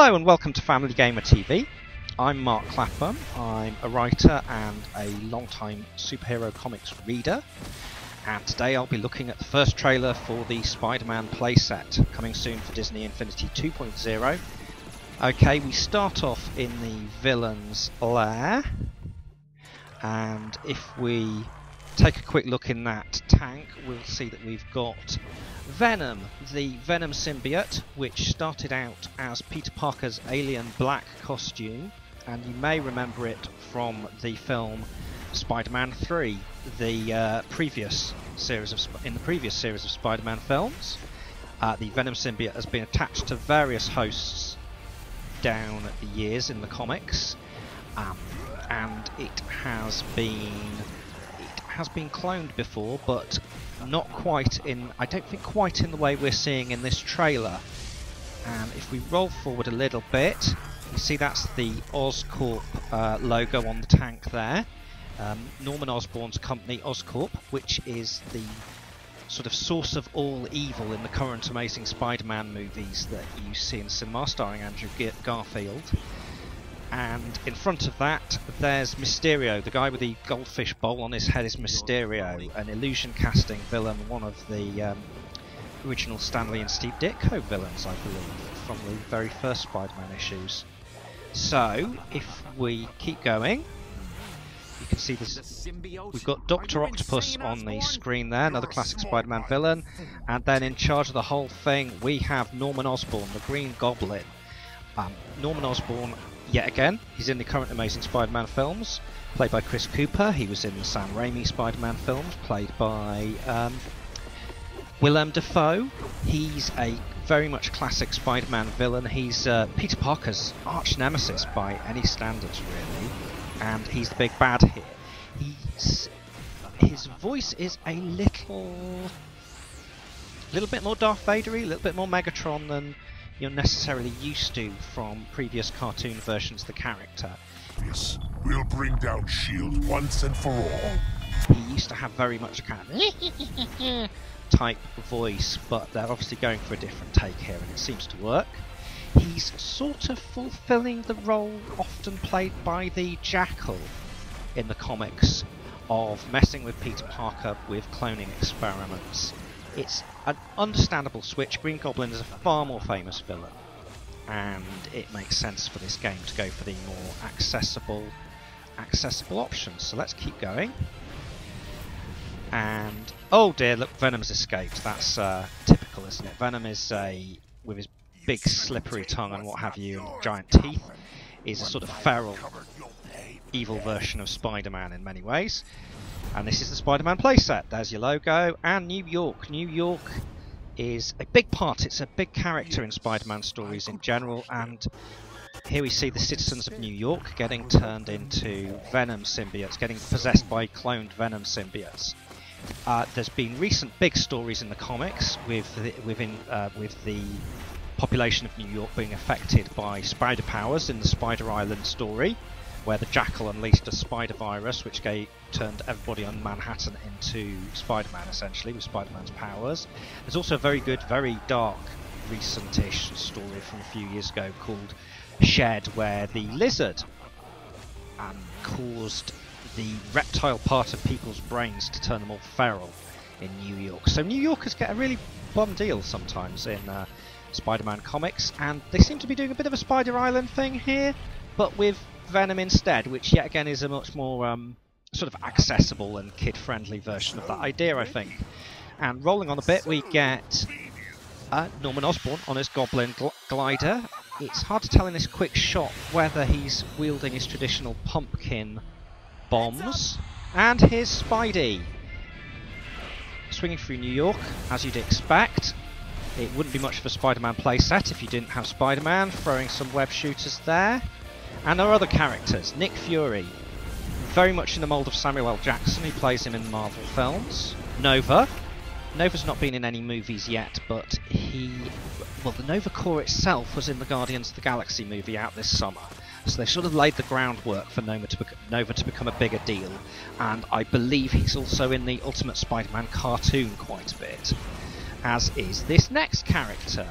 Hello and welcome to Family Gamer TV. I'm Mark Clapham. I'm a writer and a long-time superhero comics reader, and today I'll be looking at the first trailer for the Spider-Man Playset, coming soon for Disney Infinity 2.0. Okay, we start off in the villain's lair, and if we take a quick look in that tank, we'll see that we've got Venom, the Venom symbiote, which started out as Peter Parker's alien black costume, and you may remember it from the film Spider-Man 3, the previous series of Spider-Man films. The Venom symbiote has been attached to various hosts down the years in the comics, and it has been cloned before, but not quite in, I don't think quite in the way we're seeing in this trailer. And if we roll forward a little bit, you see that's the Oscorp logo on the tank there. Norman Osborn's company, Oscorp, which is the sort of source of all evil in the current Amazing Spider-Man movies that you see in cinema, starring Andrew Garfield. And in front of that, there's Mysterio. The guy with the goldfish bowl on his head is Mysterio, an illusion casting villain, one of the original Stan Lee and Steve Ditko villains, I believe, from the very first Spider-Man issues. So, if we keep going, you can see this. We've got Dr. Octopus on the screen there, another classic Spider-Man villain, and then in charge of the whole thing, we have Norman Osborn, the Green Goblin. Norman Osborn, yet again, he's in the current Amazing Spider-Man films, played by Chris Cooper. He was in the Sam Raimi Spider-Man films, played by Willem Dafoe. He's a very much classic Spider-Man villain. He's Peter Parker's arch nemesis by any standards, really, and he's the big bad here. His voice is a little bit more Darth Vader-y, a little bit more Megatron than you're necessarily used to from previous cartoon versions of the character. Yes, we'll bring down S.H.I.E.L.D. once and for all. He used to have very much a kind of type voice, but they're obviously going for a different take here, and it seems to work. He's sort of fulfilling the role often played by the Jackal in the comics of messing with Peter Parker with cloning experiments. It's an understandable switch. Green Goblin is a far more famous villain, and it makes sense for this game to go for the more accessible options. So let's keep going. And oh dear, look, Venom's escaped. That's typical, isn't it? Venom is with his big slippery tongue and what have you, and giant teeth, is a sort of feral, evil version of Spider-Man in many ways. And this is the Spider-Man Playset. There's your logo, and New York. New York is a big part. It's a big character in Spider-Man stories in general, and here we see the citizens of New York getting turned into Venom symbiotes, getting possessed by cloned Venom symbiotes. There's been recent big stories in the comics with the population of New York being affected by spider powers in the Spider Island story, where the Jackal unleashed a spider virus which turned everybody on Manhattan into Spider-Man, essentially, with Spider-Man's powers. There's also a very good, very dark, recent-ish story from a few years ago called Shed, where the lizard caused the reptile part of people's brains to turn them all feral in New York. So New Yorkers get a really bum deal sometimes in Spider-Man comics, and they seem to be doing a bit of a Spider Island thing here, but with Venom instead, which yet again is a much more sort of accessible and kid-friendly version of that idea, I think. And rolling on a bit, we get Norman Osborn on his Goblin glider. It's hard to tell in this quick shot whether he's wielding his traditional pumpkin bombs. And here's Spidey, swinging through New York, as you'd expect. It wouldn't be much of a Spider-Man playset if you didn't have Spider-Man, throwing some web shooters there. And our other characters, Nick Fury, very much in the mould of Samuel L. Jackson, who plays him in the Marvel films. Nova. Nova's not been in any movies yet, but the Nova Corps itself was in the Guardians of the Galaxy movie out this summer. So they sort of laid the groundwork for Nova to become a bigger deal. And I believe he's also in the Ultimate Spider-Man cartoon quite a bit, as is this next character,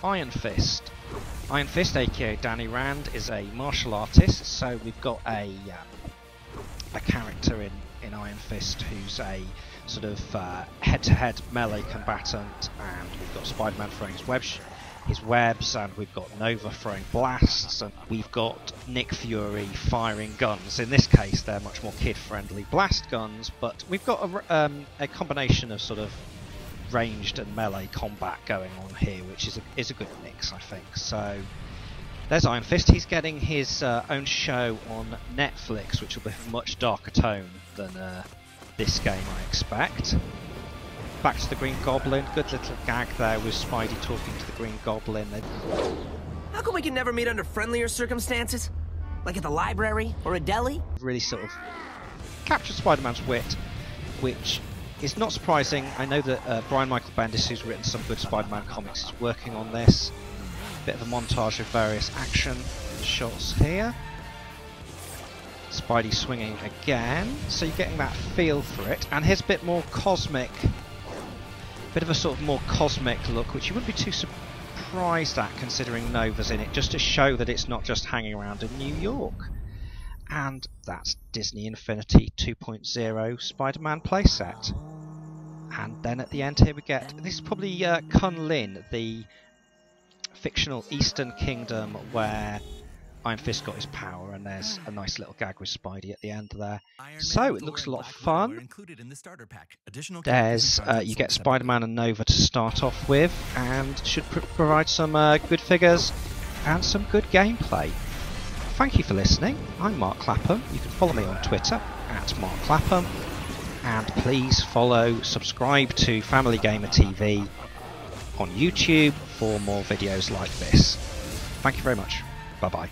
Iron Fist. Iron Fist, aka Danny Rand, is a martial artist, so we've got a character in Iron Fist who's a sort of head-to-head melee combatant, and we've got Spider-Man throwing his webs, and we've got Nova throwing blasts, and we've got Nick Fury firing guns. In this case, they're much more kid-friendly blast guns, but we've got a combination of sort of ranged and melee combat going on here, which is a good mix, I think. So there's Iron Fist. He's getting his own show on Netflix, which will be a much darker tone than this game, I expect. Back to the Green Goblin. Good little gag there with Spidey talking to the Green Goblin. How come we can never meet under friendlier circumstances? Like at the library or a deli? Really sort of captured Spider-Man's wit, which is not surprising. I know that Brian Michael Bendis, who's written some good Spider-Man comics, is working on this. Bit of a montage of various action shots here. Spidey swinging again, so you're getting that feel for it. And here's a bit more cosmic, bit of a sort of more cosmic look, which you wouldn't be too surprised at considering Nova's in it, just to show that it's not just hanging around in New York. And that's Disney Infinity 2.0 Spider-Man Playset. And then at the end here we get, this is probably Kunlun, the fictional Eastern Kingdom where Iron Fist got his power, and there's a nice little gag with Spidey at the end there. So it looks a lot of fun. There's you get Spider-Man and Nova to start off with, and should provide some good figures and some good gameplay. Thank you for listening. I'm Mark Clapham. You can follow me on Twitter at Mark Clapham, and please subscribe to Family Gamer TV on YouTube for more videos like this. Thank you very much. Bye bye.